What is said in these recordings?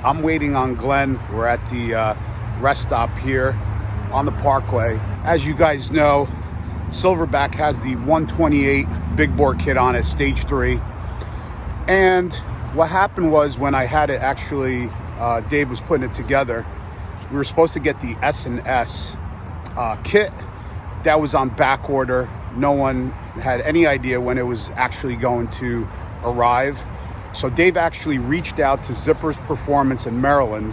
I'm waiting on Glenn. We're at the rest stop here on the Parkway. As you guys know, Silverback has the 128 big bore kit on it, stage 3. And what happened was, when I had it, actually, Dave was putting it together, we were supposed to get the S&S kit. That was on back order. No one had any idea when it was actually going to arrive. So Dave actually reached out to Zippers Performance in Maryland,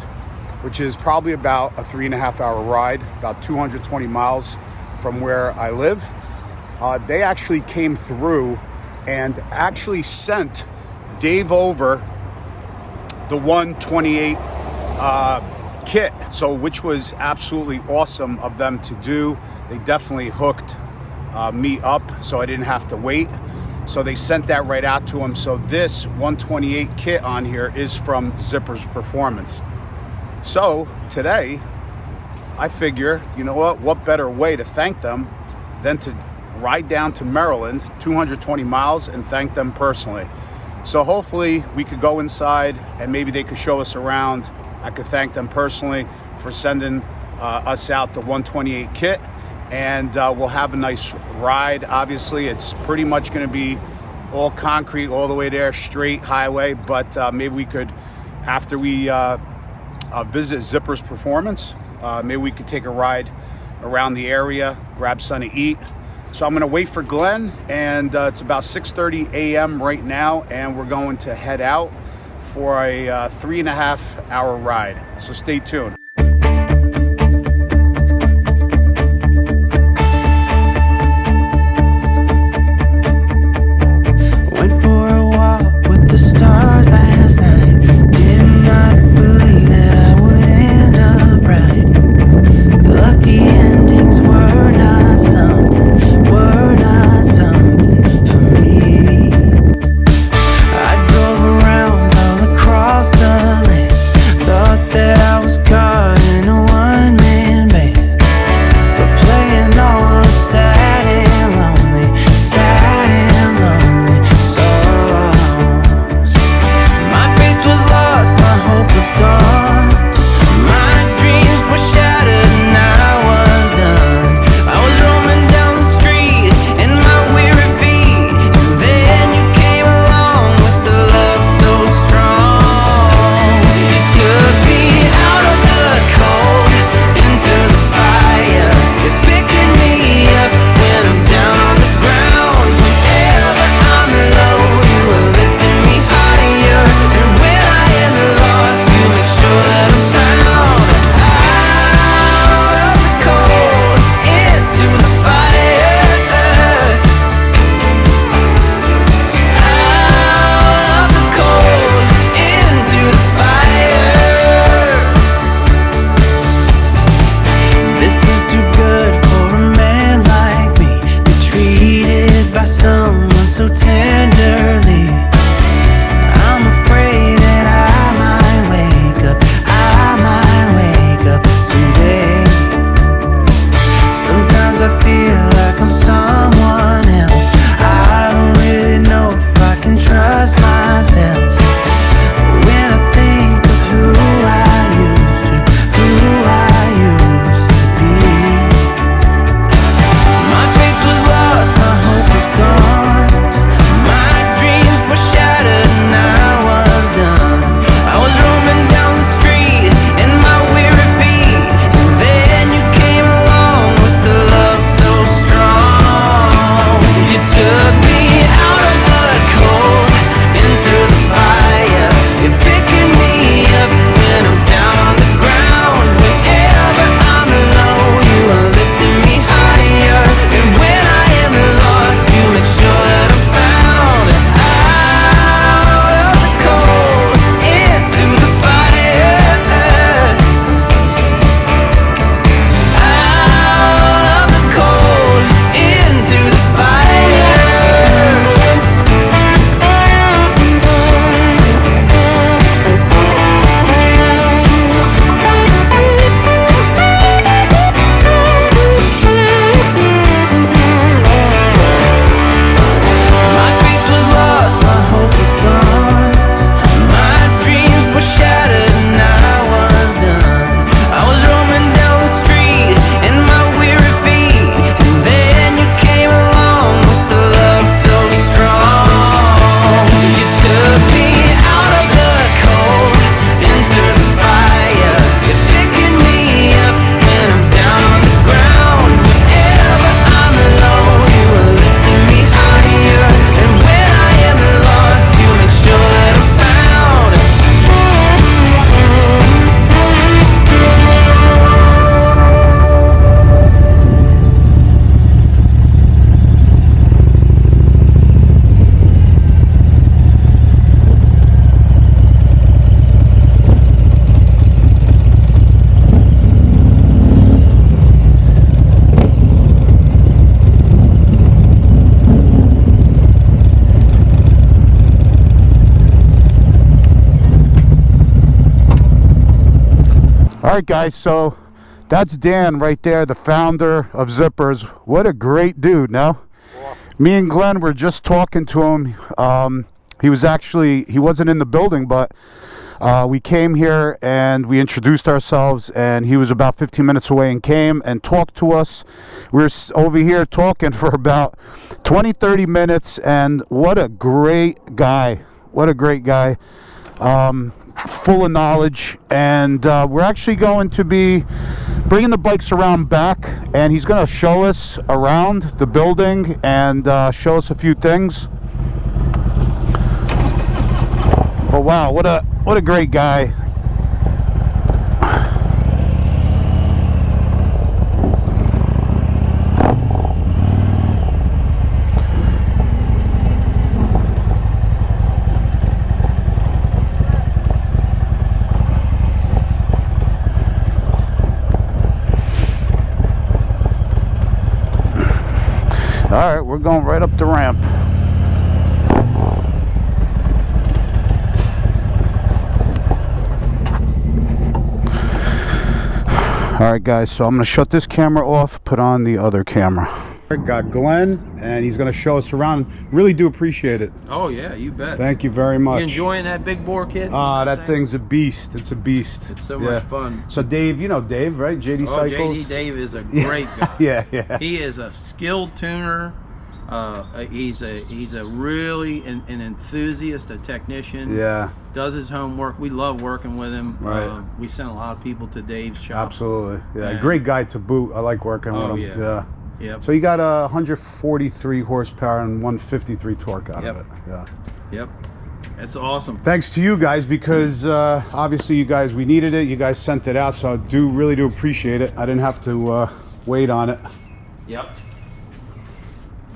which is probably about a 3.5-hour ride, about 220 miles from where I live. They actually came through and actually sent Dave over the 128 kit, so which was absolutely awesome of them to do. They definitely hooked me up, so I didn't have to wait. So they sent that right out to him. So this 128 kit on here is from Zippers Performance. So today, I figure, you know what better way to thank them than to ride down to Maryland, 220 miles, and thank them personally. So hopefully we could go inside and maybe they could show us around. I could thank them personally for sending us out the 128 kit, and we'll have a nice ride. Obviously, it's pretty much going to be all concrete all the way there, straight highway, but maybe we could, after we visit Zippers Performance, maybe we could take a ride around the area, grab something to eat. So I'm going to wait for Glenn, and it's about 6:30 a.m. right now, and we're going to head out for a 3.5-hour ride. So stay tuned. Went for a walk with the stars last night. Did not believe that I would end up right. Lucky endings were not something for me. I drove around all across the land, thought that I was caught All right, guys, so that's Dan right there, the founder of Zippers. What a great dude, no? Yeah. Me and Glenn were just talking to him. He wasn't in the building, but we came here and we introduced ourselves, and he was about 15 minutes away and came and talked to us. We were over here talking for about 20-30 minutes, and what a great guy. What a great guy. Full of knowledge, and we're actually going to be bringing the bikes around back, and he's going to show us around the building and show us a few things. But wow, what a great guy. All right, we're going right up the ramp. All right, guys, so I'm going to shut this camera off, put on the other camera. I got Glenn, and he's going to show us around. Really do appreciate it. Oh, yeah, you bet. Thank you very much. You enjoying that big bore kit? That thing's a beast. It's a beast. It's so much fun. So Dave, you know Dave, right? JD Cycles? JD Dave is a great guy. Yeah. He is a skilled tuner. He's a really an enthusiast, a technician. Yeah. Does his homework. We love working with him. Right. We send a lot of people to Dave's shop. Absolutely. Yeah. Great guy to boot. I like working with him. Yeah. Yep. So you got 143 horsepower and 153 torque out of it. Yeah. Yep. That's awesome. Thanks to you guys, because obviously we needed it. You guys sent it out, so I really do appreciate it. I didn't have to wait on it. Yep.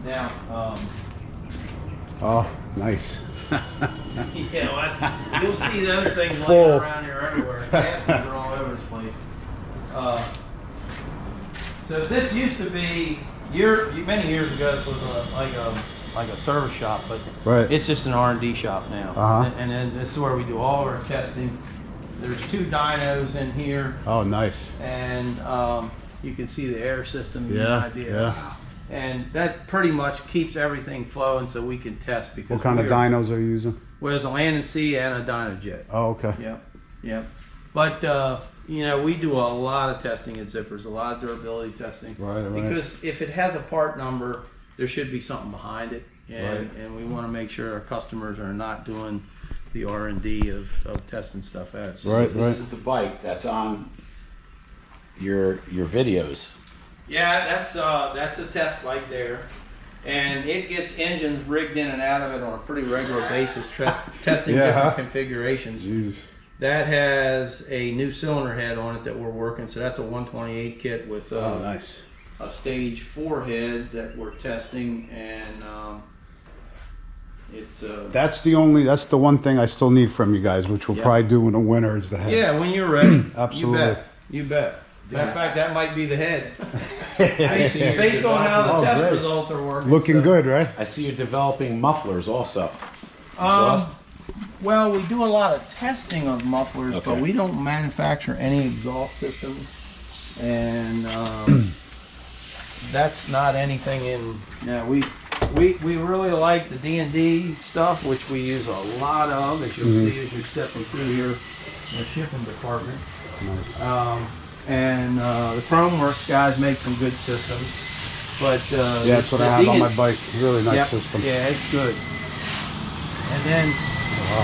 Now, oh, nice. Yeah, you'll see those things laying around here everywhere. Castings are all over the place. So this used to be many years ago. It was like a service shop, but it's just an R&D shop now. And then this is where we do all our testing. There's 2 dynos in here. Oh, nice. And you can see the air system. Yeah. And that pretty much keeps everything flowing so we can test. Because what kind of dynos are you using? Well, there's a Land and Sea and a Dynojet. Oh, okay. Yep. But, we do a lot of testing at Zippers, a lot of durability testing. Right. Because if it has a part number, there should be something behind it. And we want to make sure our customers are not doing the R&D of testing stuff out. This is the bike that's on your videos. Yeah, that's a test bike there, and it gets engines rigged in and out of it on a pretty regular basis, testing different configurations. Jeez. That has a new cylinder head on it that we're working, so that's a 128 kit with nice. A stage 4 head that we're testing, and it's that's the one thing I still need from you guys, which we'll probably do in the winter, is the head. Yeah, when you're ready. Absolutely. You bet. Matter of fact, that might be the head. Based on how the test results are working. Looking good, right? I see you're developing mufflers also. Exhaust? Well, we do a lot of testing of mufflers, but we don't manufacture any exhaust systems. And that's not anything in... Yeah, we really like the D&D stuff, which we use a lot of, as you'll see as you're stepping through here in the shipping department. Nice. And the Chromeworks guys make some good systems, but that's what I have on my bike. Really nice system. Yeah, it's good. And then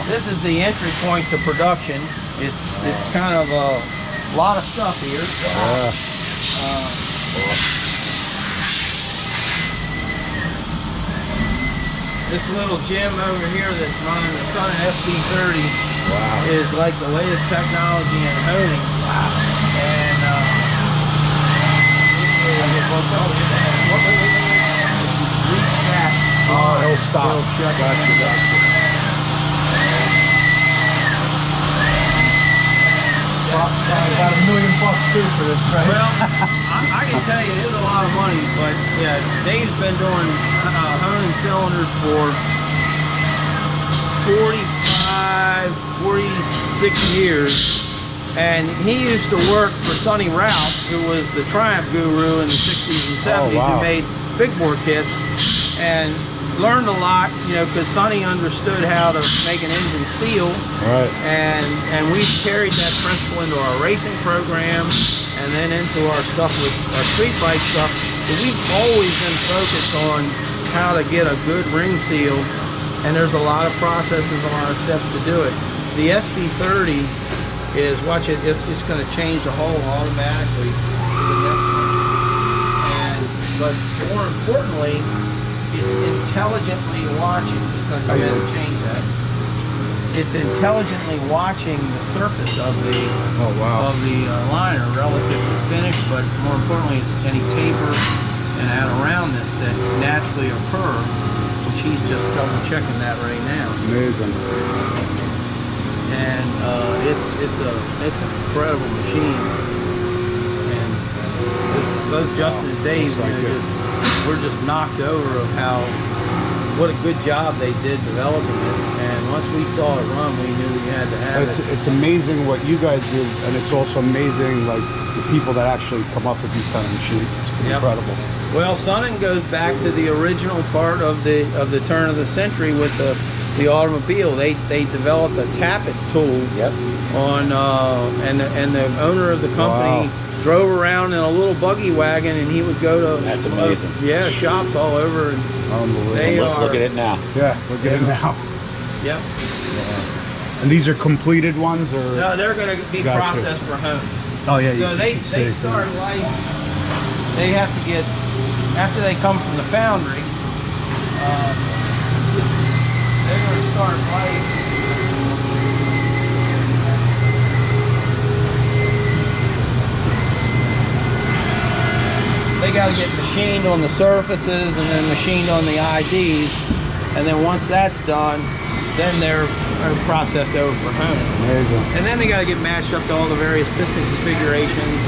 this is the entry point to production. It's kind of a lot of stuff here. This little gym over here that's running the Sun SD30 is like the latest technology in honing. And reach that. It'll stop. Gotcha. About $1 million too for this, right? Well, I can tell you it is a lot of money, but yeah, Dave's been doing honing cylinders for 46 years. And he used to work for Sonny Rouse, who was the Triumph guru in the 60s and 70s, who made big bore kits, and learned a lot, you know, because Sonny understood how to make an engine seal. Right. And we carried that principle into our racing program, and then into our stuff with our street bike stuff. So we've always been focused on how to get a good ring seal, and there's a lot of processes, a lot of steps to do it. The SB30 is, watch it, it's just going to change the hole automatically to the next one. But more importantly, it's intelligently watching. It's going to go ahead and change that. It's intelligently watching the surface of the liner relative to finish, but more importantly, it's any taper and out around this that naturally occur, which he's just double checking that right now. Amazing. And it's an incredible machine. And both Justin and Dave, we're just knocked over of what a good job they did developing it. And once we saw it run, we knew we had to have it. It's amazing what you guys do, and it's also amazing like the people that actually come up with these kind of machines. It's incredible. Well, Sonnen goes back to the original part of the turn of the century with the automobile. They developed a tappet tool. Yep. On and the owner of the company drove around in a little buggy wagon, and he would go to That's amazing. Shops all over. And unbelievable. Look at it now. Yeah, look at it now. Yep. Yeah. And these are completed ones, or no? They're going to be processed for home. Oh yeah. So they start life. They have to get, after they come from the foundry. They're going to start life. They got to get machined on the surfaces and then machined on the IDs, and then once that's done, then they're processed over for home. Amazing. And then they got to get matched up to all the various piston configurations.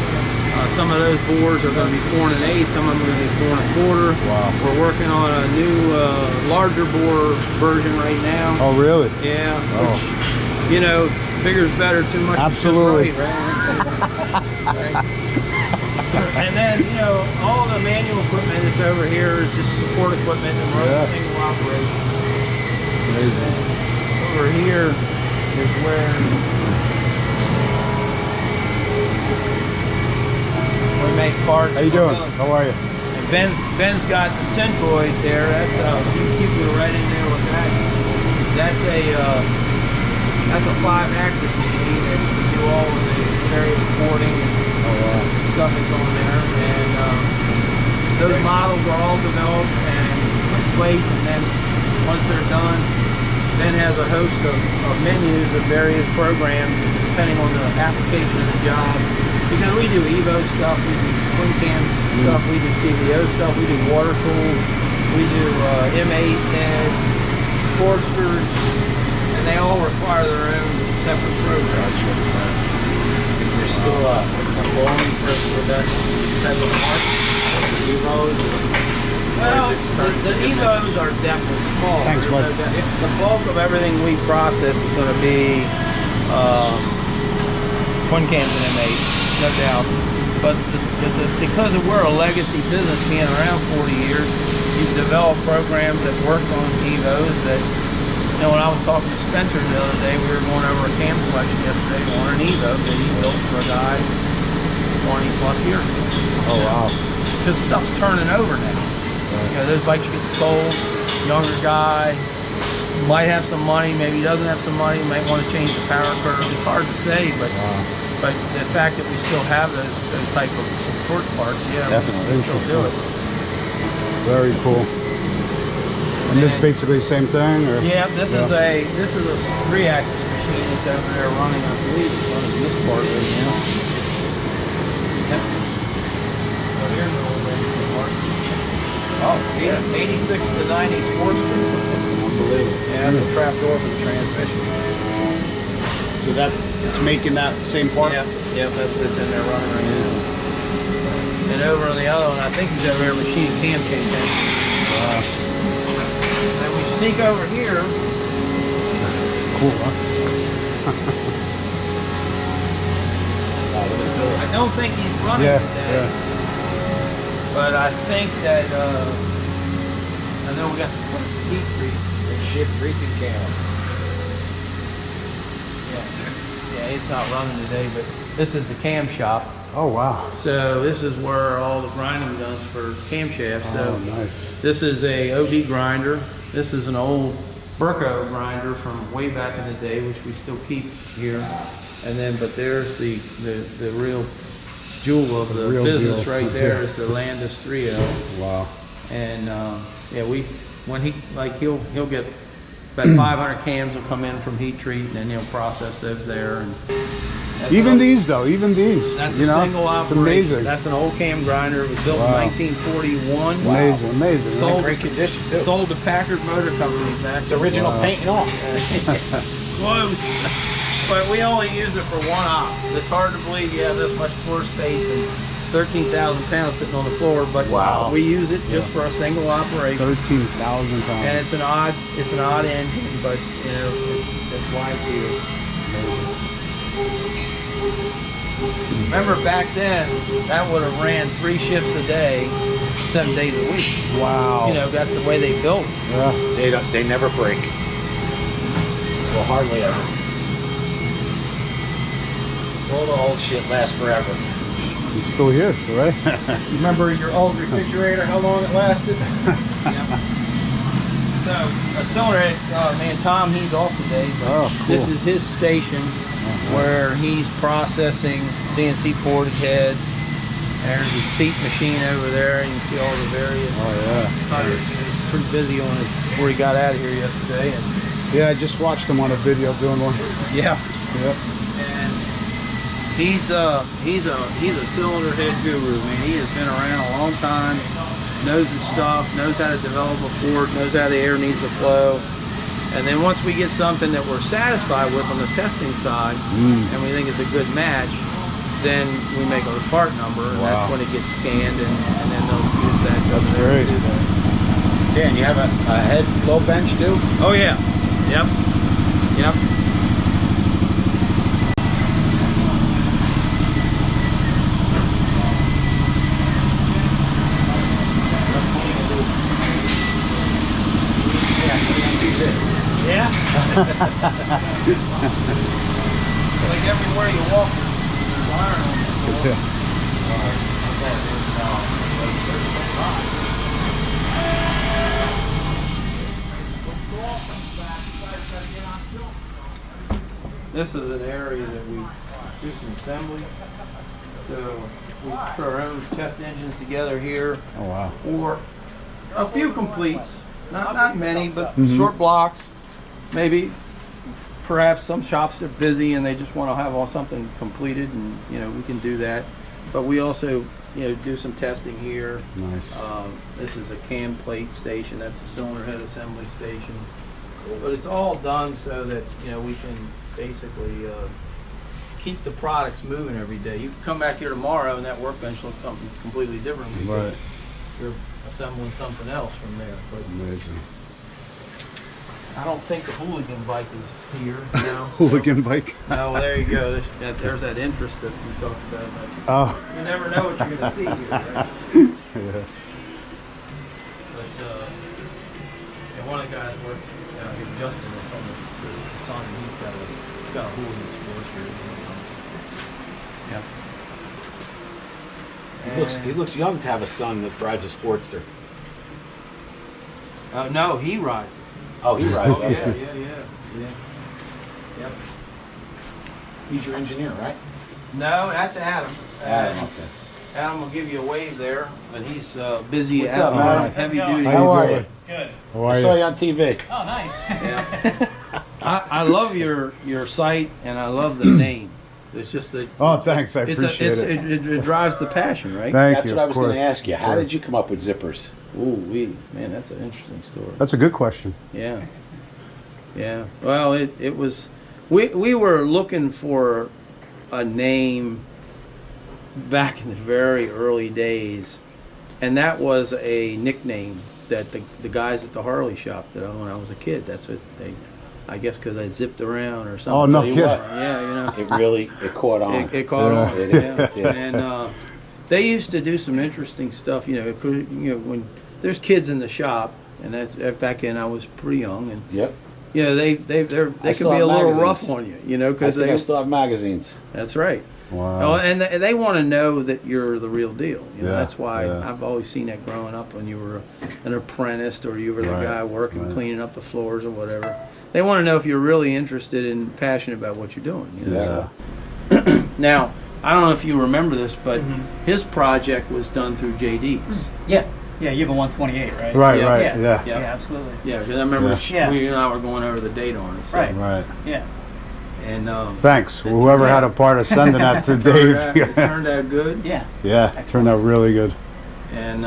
Some of those bores are going to be 4 1/8, some of them are going to be 4 1/4. Wow. We're working on a new larger bore version right now. Oh really? Yeah. Oh. Which, you know, bigger's better. Too much. Absolutely. Is just right, right? And then, you know, all the manual equipment that's over here is just support equipment and running single operation. Amazing. Over here is where we make parts. How you doing? How are you? And Ben's got the Centroid there. That's you go right in there with that. That's a 5-axis machine that can do all of the various porting and stuff that's on there. And those models are all developed and put in place, and then once they're done, Ben has a host of menus of various programs depending on the application of the job. Because we do Evo stuff, we do twin cam stuff, we do CVO stuff, we do water tools, we do M8 heads, Sportsters, and they all require their own separate programs. Is there still a bowling for that type of mark? Evos? Well, the Evos are definitely small. Thanks, bud. The bulk of everything we process is going to be twin cams and M8, no doubt. But because we're a legacy business, being around 40 years, you've developed programs that worked on Evos that, you know, when I was talking to Spencer the other day, we were going over a cam selection yesterday on an Evo that he built for a guy 20 plus years ago. Oh wow. Because stuff's turning over now. You know, those bikes are getting sold. Younger guy might have some money, maybe doesn't have some money, might want to change the power curve. It's hard to say, but the fact that we still have those type of support parts, yeah, definitely we still do it. Very cool. And this is basically the same thing, or? Yeah, this is a 3-axis machine that's over there running. I believe it's running this part right now. Yep. So here's the old part. Oh, yeah, 86 to 90 Sportster. Unbelievable. Yeah, that's a trap door for the transmission. So it's making that same part? Yep, that's what's in there running right now. And over on the other one, I think he's over there machining cam change. And we sneak over here. Cool, huh? I don't think he's running today. But I think that, I know we got the heat treat. Shift greasing cam. Yeah, it's not running today, but this is the cam shop. Oh, wow. So this is where all the grinding does for camshafts. So nice. this is a OD grinder. This is an old Burco grinder from way back in the day, which we still keep here. And then, but there's the real jewel of the business right there is the Landis 3L. Wow. And yeah, when he'll get about 500 cams will come in from heat treat, and then he'll process those there. And even these though, that's a single operation. Amazing. That's an old cam grinder. It was built in 1941. Amazing, amazing. Sold, great condition too. Sold to Packard Motor Company back. It's original paint and all. Close. But we only use it for one op. It's hard to believe you have this much floor space and 13,000 pounds sitting on the floor, but we use it just for a single operation. 13,000 pounds. And it's an odd engine, but you know, that's why it's here. Remember back then, that would have ran 3 shifts a day, 7 days a week. Wow. You know, that's the way they built it. Yeah. They never break. Well, hardly ever. All the old shit lasts forever. He's still here, right? You remember your old refrigerator, how long it lasted? So, a cylinder head, man, Tom, he's off today, but cool. This is his station where he's processing CNC ported heads. There's a seat machine over there. You can see all the various cutters. He's pretty busy on his, before he got out of here yesterday. And yeah, I just watched him on a video doing one. yeah. Yep. And he's a cylinder head guru, man. He has been around a long time, knows his stuff, knows how to develop a port, knows how the air needs to flow. And then once we get something that we're satisfied with on the testing side, and we think it's a good match, then we make a part number, and that's when it gets scanned, and then they'll use that. That's great. Yeah, and you have a head flow bench too? Oh yeah. Yep. Yep. Yeah. Like everywhere you walk, there's iron on the floor. This is an area that we do some assembly. So we put our own test engines together here. Oh wow. Or a few completes. Not many, but short blocks. Maybe, perhaps some shops are busy and they just want to have all something completed, and you know we can do that. But we also, you know, do some testing here. Nice. This is a cam plate station. That's a cylinder head assembly station. But it's all done so that you know we can basically keep the products moving every day. You can come back here tomorrow and that workbench looks something completely different because you're assembling something else from there. But amazing. I don't think the hooligan bike is here now. Hooligan bike? No, well, there you go. There's that interest that we talked about. Oh. You never know what you're going to see here, right? Yeah. But one of the guys works here, Justin, that's on the son. He's got a hooligan sports here. Yeah. He looks young to have a son that rides a Sportster. No, he rides it. Oh, he rides it. Yeah. Yep. He's your engineer, right? No, that's Adam. Adam, okay. Adam will give you a wave there, but he's busy. What's up, Adam? Heavy duty. How are you? Good. How are I you? saw you on TV. Oh, nice. Yeah. I love your site, and I love the name. It's just that. Oh, thanks. I appreciate it. It drives the passion, right? Thank That's you. what I of was going course. to ask you. How did you come up with zippers? Ooh, man, that's an interesting story. That's a good question. Yeah. Yeah. Well, it was. We were looking for a name back in the very early days, and that was a nickname that the guys at the Harley shop that when I was a kid, that's what I guess because I zipped around or something. Oh, no Tell you kidding. what, yeah, you know. It caught on. It caught on. Yeah. Yeah. And they used to do some interesting stuff. You know, when there's kids in the shop, and that back then I was pretty young, and Yep. you know they can be still a have little magazines. rough on you. You know, because I still have magazines. That's right. Wow. Oh, and they want to know that you're the real deal. You know, Yeah, that's why yeah. I've always seen that growing up when you were an apprentice or you were the Right, guy working, right. cleaning up the floors or whatever. They want to know if you're really interested and passionate about what you're doing. You know? Yeah. Now, I don't know if you remember this, but his project was done through JD's. Yeah, you have a 128, right? Right, Yeah. right, Yeah. yeah. Yeah, absolutely. Yeah, because I remember Yeah. we and I were going over the date on it. So. Right. Right. Yeah. And Thanks. Whoever had a part of sending that to it Dave. turned out good. Yeah. Yeah, it turned out really good. And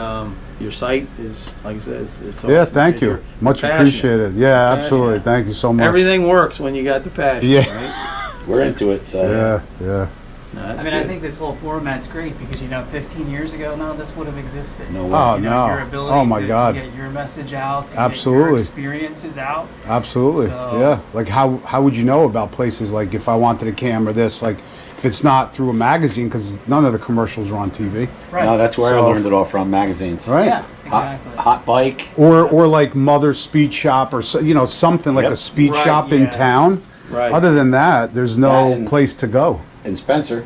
your site is, like I said, it's awesome. Yeah, thank you. You're Much passionate. appreciated. Yeah, Passionate. absolutely. Thank you so much. Everything works when you got the passion, Yeah. right? We're into it, so. Yeah, yeah. No, that's I mean, I good. think this whole format's great because, 15 years ago, none of this would have existed. No way. Oh, Your no. ability Oh, my to God. get your message out, to get Absolutely. your experiences out. Absolutely. So- Yeah. Like, how would you know about places like if I wanted a camera, this, like, if it's not through a magazine, because none of the commercials are on TV. Right. No, that's where I So- learned it all from, magazines. Right. Yeah, Hot, exactly. hot bike. Or like Mother's Speed Shop or, something like Yep. a speed Right, shop in yeah. town. Right. Other than that, there's no And- place to go. And Spencer,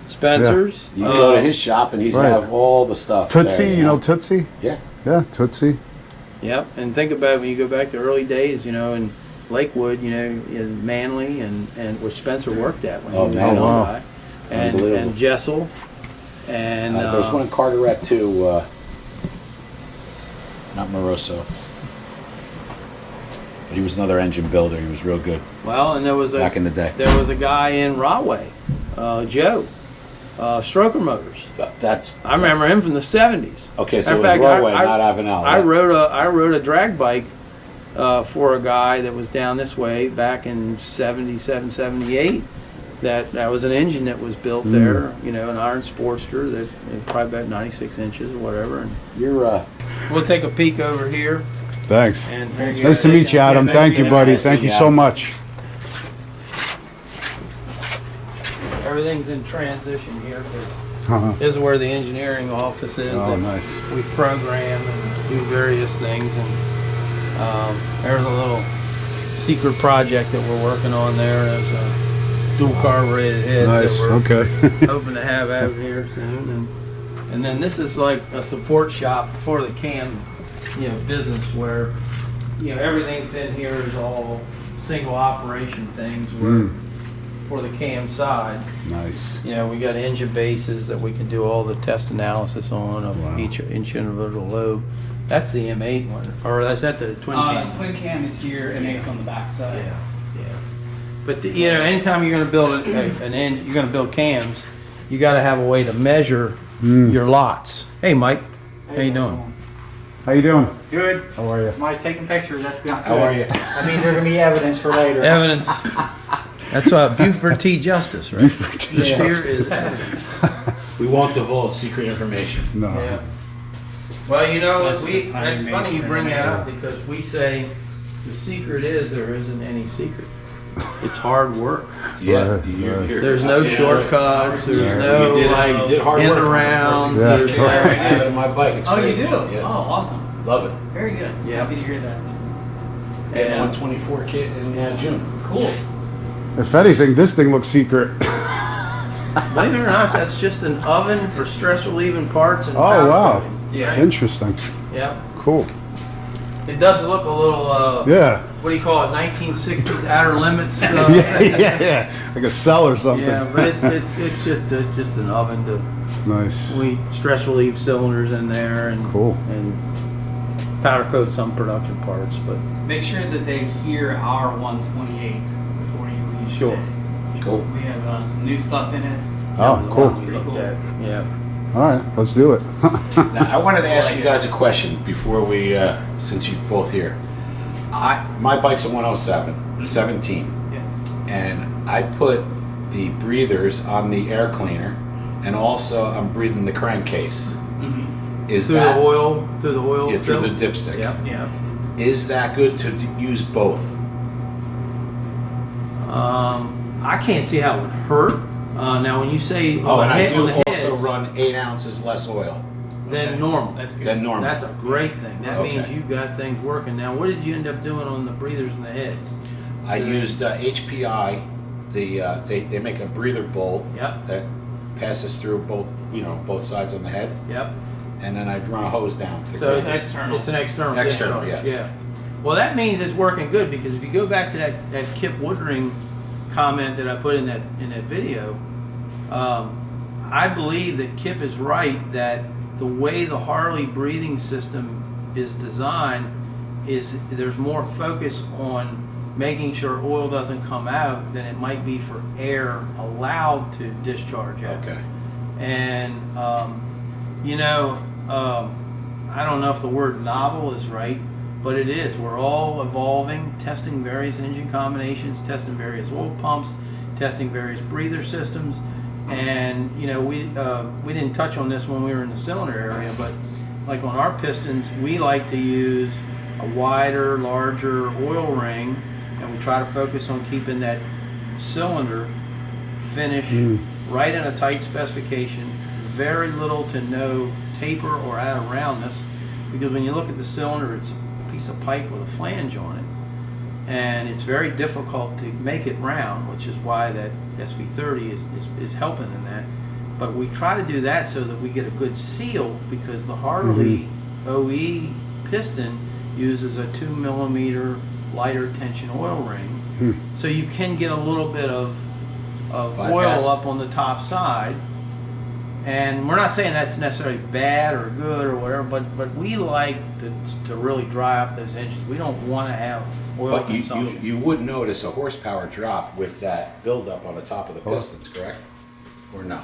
Spencer's. you can go to his shop and he's Right. have all the stuff. Tootsie, there, you know Tootsie? Yeah. Yeah, Tootsie. Yep. And think about when you go back to early days, in Lakewood, in Manly, and where Spencer worked at when Oh, he was man. a young Wow. guy. And Unbelievable. Jessel. And There was one in Carteret too. Not Moroso. But he was another engine builder. He was real good well, and there was back in the day. there was a guy in Rahway, Joe, Stroker Motors. That's. I remember him from the '70s. Okay, so In it was fact, Rahway, I- not Avenel. I rode a drag bike for a guy that was down this way back in '77, '78. That was an engine that was built there, an iron Sportster that is probably about 96 inches or whatever. And You're. we'll take a peek over here. Thanks. And Nice to meet you, Adam. Thank you, buddy. Thank you so much. Everything's in transition here because Uh-huh. this is where the engineering office is. Oh, that nice. We program and do various things, and there's a little secret project that we're working on there. There's a dual carbureted head Nice. that we're Okay. hoping to have out here soon, and then this is like a support shop for the cam, business where everything's in here is all single operation things where for the cam side. Nice. We got engine bases that we can do all the test analysis on of Wow. each individual lobe. That's the M8 one, or that's at the twin cam. Twin cam is here and it's on the back side. Yeah. But anytime you're going to build an engine, you're going to build cams, you got to have a way to measure your lots. Hey, Mike, how you doing? How you doing? Good. How are you? Mike's taking pictures. That's good. How are you? That means there's gonna be evidence for later. Evidence. That's Buford T. Justice, right? Buford T. This here Justice. is evidence. We won't divulge secret information. No. Yeah. Well, That's just a tiny that's funny you mainstream bring that up area. because we say the secret is there isn't any secret. It's hard work. Yeah. Right, right. There's no shortcuts. There's no You like did hard end work. arounds. Yeah. There's I have it on my bike. It's Oh, you crazy. do? Yes. Oh, awesome. Love it. Very good. Yeah. Happy to hear that. Getting And- 124 kit in June. Cool. If anything, this thing looks secret. Believe it or not, that's just an oven for stress relieving parts and Oh, powder wow. coating. Yeah. Interesting. Yeah. Cool. It does look a little. Yeah. What do you call it? 1960s Outer Limits. Yeah. Like a cell or something. Yeah, but it's just an oven to. Nice. We stress relieve cylinders in there and Cool. and powder coat some production parts, but Make sure that they hear our 128 before you leave. Sure. today. Cool. We have some new stuff in it. Oh, cool. we looked at. Yeah. All right, let's do it. Now, I wanted to ask you guys a question before we, since you're both here. My bike's a 107, 17, Yes. and I put the breathers on the air cleaner, and also I'm breathing the crankcase. Mm-hmm. Is Through that the oil yeah, through fill? the dipstick? Yeah. Yeah. Is that good to use both? I can't see how it would hurt. Now, when you say Oh, and I do on the also heads, run 8 ounces less oil than normal. That's good. than normal. That's a great thing. That Okay. means you've got things working. Now, what did you end up doing on the breathers and the heads? I used HPI. They make a breather bolt Yep. that passes through both sides on the head, Yep. and then I run a hose down to the So It's external. It's an external. External, discharge. yes. Yeah. Well, that means it's working good, because if you go back to that Kip Woodring comment that I put in that video, I believe that Kip is right that the way the Harley breathing system is designed is there's more focus on making sure oil doesn't come out than it might be for air allowed to discharge out. Okay. And I don't know if the word novel is right, but it is. We're all evolving, testing various engine combinations, testing various oil pumps, testing various breather systems. And we didn't touch on this when we were in the cylinder area, but like on our pistons, we like to use a wider, larger oil ring, and we try to focus on keeping that cylinder finish right in a tight specification, very little to no taper or out of roundness, because when you look at the cylinder, it's a piece of pipe with a flange on it, and it's very difficult to make it round, which is why that SV30 is helping in that. But we try to do that so that we get a good seal, because the Harley OE piston uses a 2 millimeter lighter tension oil ring, so you can get a little bit of Bypass. oil up on the top side. And we're not saying that's necessarily bad or good or whatever, but we like to really dry up those engines. We don't want to have oil But consumption. you would notice a horsepower drop with that buildup on the top of the pistons, correct? Or no?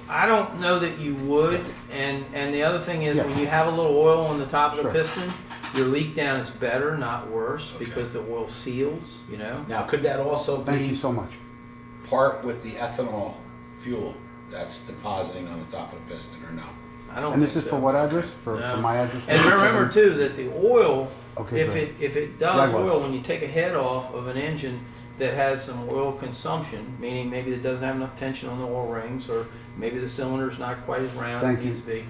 I don't know that you would. And the other thing is, when you have a little oil on the top of the piston, your leak down is better, not worse, because the oil seals, Now, could that also Thank you be so much. part with the ethanol fuel that's depositing on the top of the piston, or no? I don't And this think is so. for what address? For No. my address? And remember too that the oil, Okay, if it does Likewise. oil, when you take a head off of an engine that has some oil consumption, meaning maybe it doesn't have enough tension on the oil rings, or maybe the cylinder's not quite as round Thank as it you. needs to be,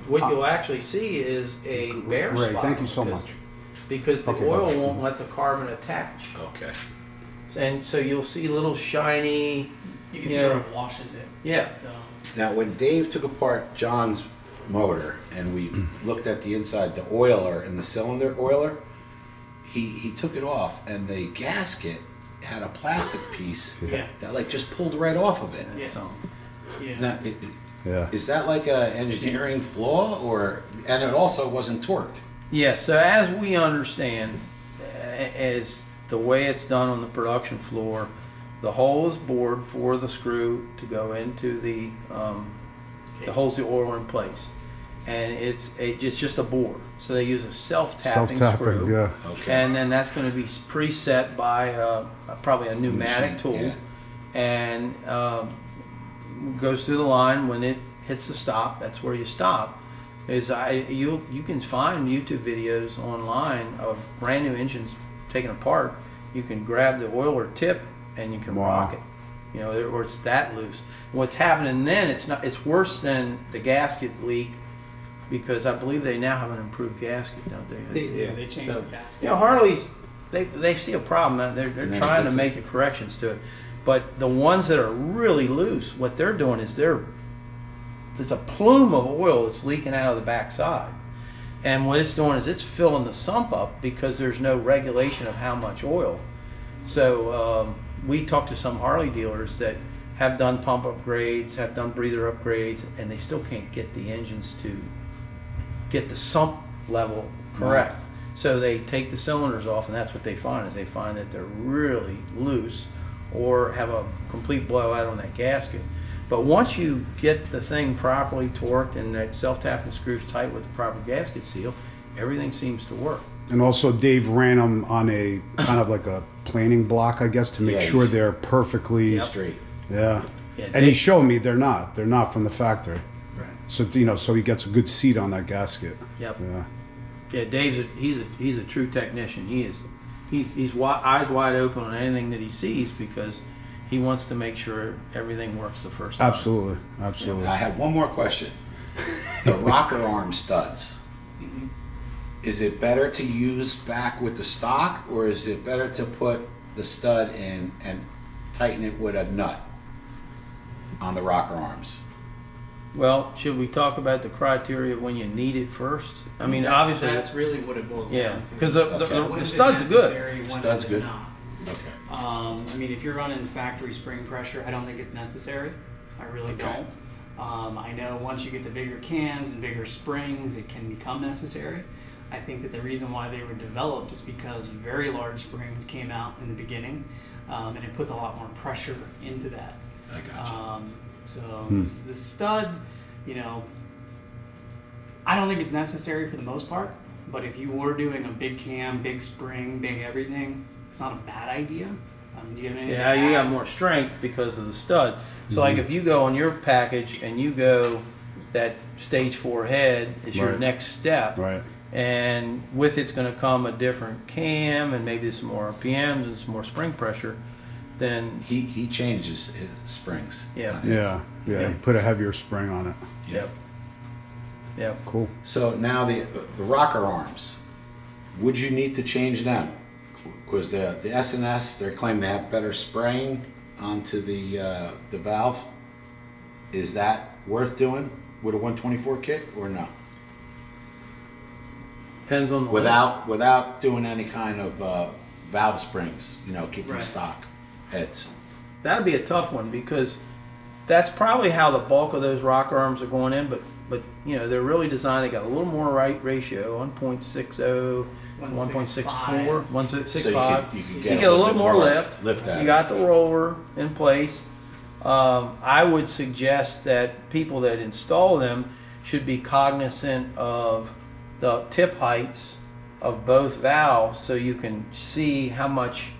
what you'll actually see is a bare Great, spot. thank on you the so piston, much. Because the Okay, oil bye. won't let the carbon attach. Okay. And so you'll see little shiny, You can see where it washes it. yeah. So Now, when Dave took apart John's motor and we looked at the inside, the oiler and the cylinder oiler, he took it off, and the gasket had a plastic piece Yeah. that like just pulled right off of it. yes. So, Yeah. Now, Yeah. is that like a engineering flaw, or? And it also wasn't torqued. yeah, so as we understand, as the way it's done on the production floor, the hole is bored for the screw to go into the that holds the oil in place, and it's just a bore. So they use a self-tapping Self-tapping, screw, yeah. Okay. and then that's going to be preset by probably a pneumatic Machine, tool, yeah. and goes through the line. When it hits the stop, that's where you stop. You can find YouTube videos online of brand new engines taken apart. You can grab the oiler tip and you can Wow. rock it, or it's that loose. What's happening then? It's worse than the gasket leak, because I believe they now have an improved gasket, don't they? They do. Yeah. They changed So, the gasket. Harley's they see a problem. They're And then trying to fix it. make the corrections to it, but the ones that are really loose, what they're doing is there's a plume of oil that's leaking out of the backside, and what it's doing is it's filling the sump up because there's no regulation of how much oil. So we talked to some Harley dealers that have done pump upgrades, have done breather upgrades, and they still can't get the engines to get the sump level correct. So they take the cylinders off, and that's what they find is they find that they're really loose or have a complete blowout on that gasket. But once you get the thing properly torqued and that self-tapping screws tight with the proper gasket seal, everything seems to work. And also Dave ran them on a kind of like a planing block, I guess, to make Yeah, sure he's- they're perfectly, Straight. yeah. Yeah, And he Dave- showed me they're not from the factory. Right. So, so he gets a good seat on that gasket. Yep. Yeah. Yeah, Dave's he's a true technician. eyes wide open on anything that he sees because he wants to make sure everything works the first time. Absolutely, absolutely. I have one more question. The rocker arm studs. Is it better to use back with the stock, or is it better to put the stud in and tighten it with a nut on the rocker arms? Well, should we talk about the criteria of when you need it first? I mean, obviously that's really what it boils down to. because When the is it stud's good. necessary, when Stud's is it good. not? Okay. I mean, if you're running factory spring pressure, I don't think it's necessary. I really Okay. don't. I know once you get the bigger cams and bigger springs, it can become necessary. I think that the reason why they were developed is because very large springs came out in the beginning, and it puts a lot more pressure into that. I gotcha. So the stud, you know, I don't think it's necessary for the most part, but if you were doing a big cam, big spring, big everything, it's not a bad idea. Do you have anything Yeah, to you got add? more strength because of the stud. So like if you go on your package and you go that stage 4 head is your Right. next step. Right. And with it's going to come a different cam and maybe some more RPMs and some more spring pressure, then He changes his springs. Yeah. on his. Yeah, yeah. You put a heavier spring on it. yep. Cool. So now the rocker arms, would you need to change them? Because the S&S, they're claiming they have better spraying onto the valve. Is that worth doing with a 124 kit or no? Depends on the Without doing any kind of valve springs, you know, keeping Right. stock heads. That'd be a tough one because that's probably how the bulk of those rocker arms are going in. But you know they're really designed. They got a little more right ratio, 1.60, 1.64, 1.65. So you can So get you get a little bit more lift. Lift out. You got the roller in place. I would suggest that people that install them should be cognizant of the tip heights of both valves so you can see how much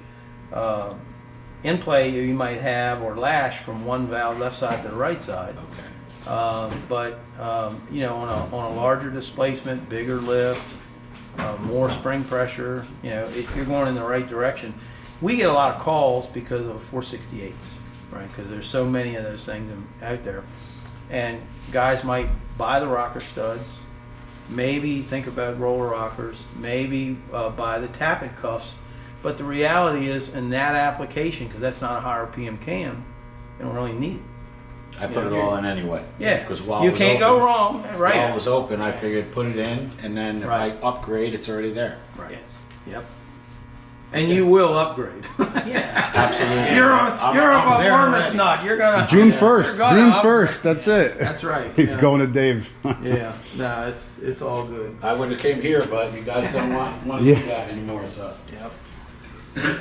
in play you might have or lash from one valve left side to the right side. Okay. But you know, on a larger displacement, bigger lift, more spring pressure, you know, you're going in the right direction. We get a lot of calls because of 468s, right? Because there's so many of those things out there, and guys might buy the rocker studs, maybe think about roller rockers, maybe buy the tappet cuffs. But the reality is, in that application, because that's not a high RPM cam, you don't really need it. I put it all in anyway. Yeah, Because while you it was can't open, go wrong, right? While it was open, I figured put it in, and then if Right. I upgrade, it's already there. Right. Yes. Yep. And you will upgrade. Yeah. Absolutely. You're I'm a there performance already. nut. You're gonna June you're 1st. gonna June upgrade. 1st. That's it. That's right. He's yeah. going to Dave. Yeah. No, it's all good. I would have came here, but you guys don't want to Yeah. do that anymore, so. Yep.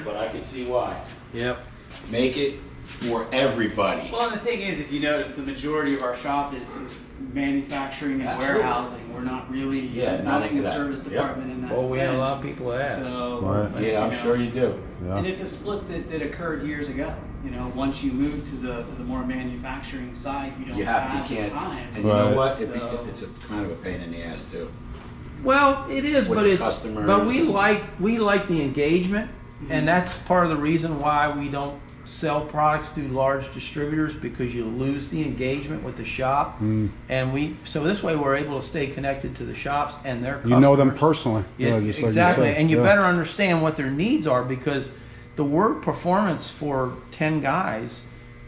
But I can see why. Yep. Make it for everybody. Well, and the thing is, if you notice, the majority of our shop is manufacturing and Absolutely. warehousing. We're not really Yeah, not running into the that. service Yep. department in that Well, sense. we had a lot of people ask. So, Right. Yeah, I'm you know, sure you do. And Yeah. it's a split that occurred years ago. You know, once you move to the more manufacturing side, you don't You have you the can't. time. And you know Right. what? So- It's a kind of a pain in the ass too. Well, it is, With but the it's customers. but we like the engagement, and that's part of the reason why we don't sell products through large distributors, because you lose the engagement with the shop, and so this way we're able to stay connected to the shops and their customers. You know them personally. Yeah, just like you exactly, said. and you Yeah. better understand what their needs are, because the word performance for 10 guys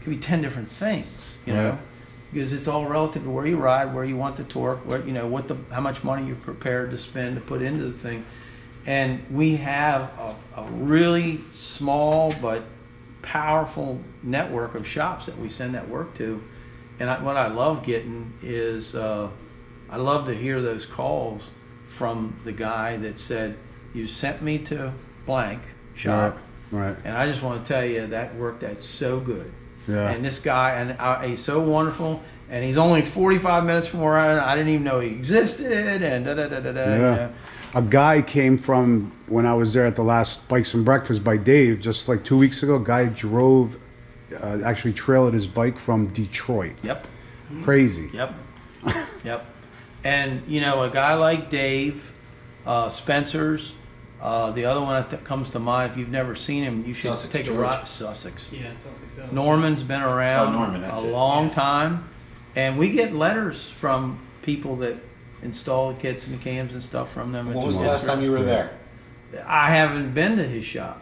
could be 10 different things, you know, Right. because it's all relative to where you ride, where you want the torque, where, you know, how much money you're prepared to spend to put into the thing. And we have a really small but powerful network of shops that we send that work to. And what I love getting is I love to hear those calls from the guy that said, you sent me to blank shop, Right. and I just want to tell you that worked out so good. Yeah. And this guy, and he's so wonderful, and he's only 45 minutes from where I didn't even know he existed, and da-da-da-da-da. Yeah. You know. A guy came from when I was there at the last Bikes and Breakfast by Dave, just like 2 weeks ago. Guy drove, actually trailed his bike from Detroit. Yep. Crazy. Yep. Yep. And, you know, a guy like Dave, Spencer's, The other one that comes to mind, if you've never seen him, you should Sussex, take a George. ride. Sussex. Yeah, Sussex. Norman's been around Norman, that's a it. long time, and we get letters from people that install the kits and the cams and stuff from them. When was the last time you were there? I haven't been to his shop.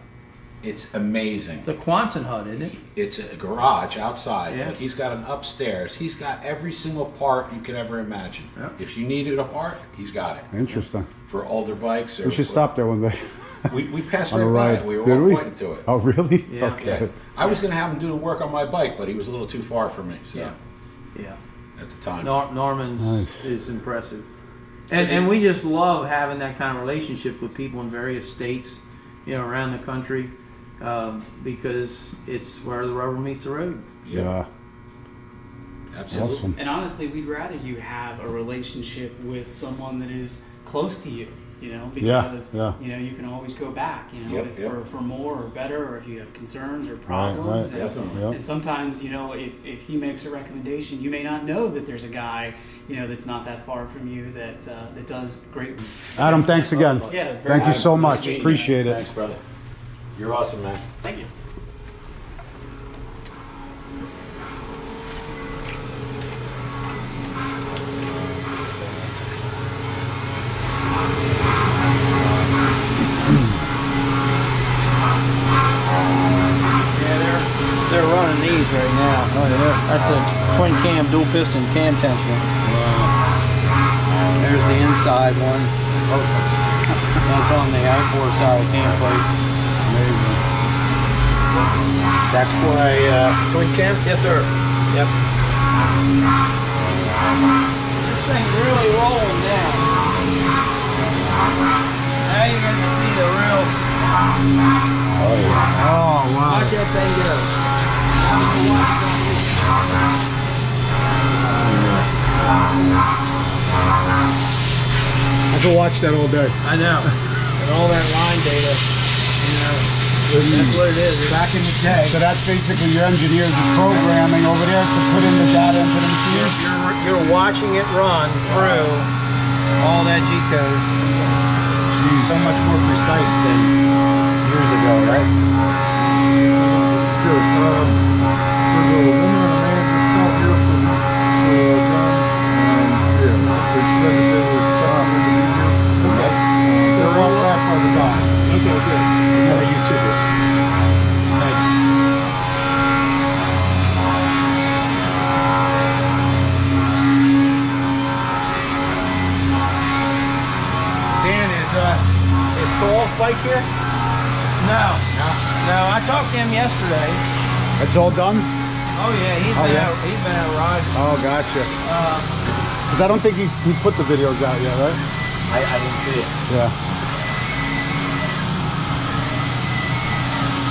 It's amazing. It's a Quonset hut, isn't it? It's a garage outside, Yeah. but he's got an upstairs. He's got every single part you could ever imagine. Yeah. If you needed a part, he's got it. Interesting. For older bikes. Or We should stop there one day. We passed On a right by ride. it. We were Did all we? pointing to it. Oh, really? Yeah. Okay. Yeah. I was going to have him do the work on my bike, but he was a little too far for me. So Yeah. Yeah. at the time. Norman's Nice. is impressive. And we just love having that kind of relationship with people in various states, around the country, because it's where the rubber meets the road. Yeah. Absolutely. Awesome. And honestly, we'd rather you have a relationship with someone that is close to you, because yeah. you can always go back, Yep, yep. for more or better, or if you have concerns or Right, problems. right. And, Definitely. Yep. and sometimes, if he makes a recommendation, you may not know that there's a guy, that's not that far from you that does great. Adam, thanks again. Yeah, very Thank you so much. Nice meeting you. Appreciate it. Thanks, brother. You're awesome, man. Thank you. They're running these right now. Oh yeah. That's a twin cam dual piston cam tensioner. There's the inside one. That's on the outboard side of the cam plate. Amazing. That's for a twin cam? Yes, sir. Yep. This thing's really rolling down. Now you're going to see the real. Oh, wow. Watch that thing go. I could watch that all day. I know. And all that line data, that's what it is. Back in the day. So that's basically your engineers are programming over there to put in the data into the machines? You're watching it run through all that G code. So much more precise than years ago, right? They're all back by the guy. Okay, good. Never YouTube it. Dan, is Paul's bike here? No. I talked to him yesterday. It's all done? Oh yeah, he's been out riding. Oh, gotcha. Because I don't think he put the videos out yet, right? I didn't see it. Yeah.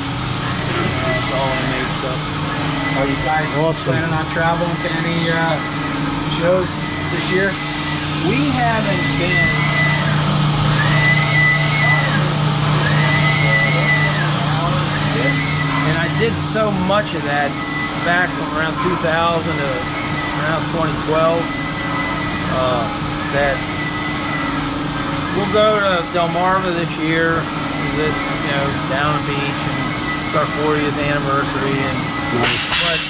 It's all made stuff. Are you guys Awesome. planning on traveling to any shows this year? We haven't been. And I did so much of that back from around 2000 to around 2012 that we'll go to Delmarva this year. It's down the beach and it's our 40th anniversary. But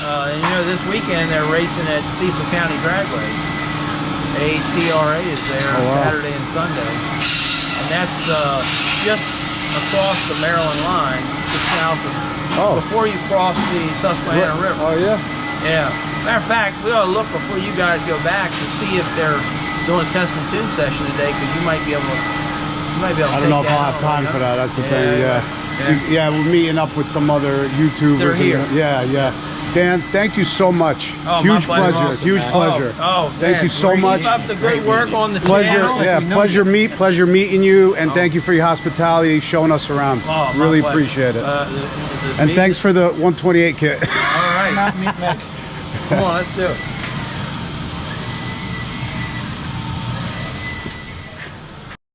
this weekend they're racing at Cecil County Dragway. ATRA is there Saturday and Sunday, and that's just across the Maryland line, just south of, before you cross the Susquehanna River. Oh, yeah? Yeah. Matter of fact, we ought to look before you guys go back to see if they're doing a test and tune session today, because you might be able to. I don't know if I'll have time for that. That's the thing. Yeah, we're meeting up with some other YouTubers. They're here. Yeah. Dan, thank you so much. Oh, Huge my pleasure. pleasure. Awesome, Huge man. pleasure. Thank you so much. Keep up the good work on the Pleasure. channel. Yeah, pleasure meeting you, and thank you for your hospitality, showing us around. Oh, my really pleasure. appreciate it. The And thanks for the 128 kit. All right. Come on, let's do it.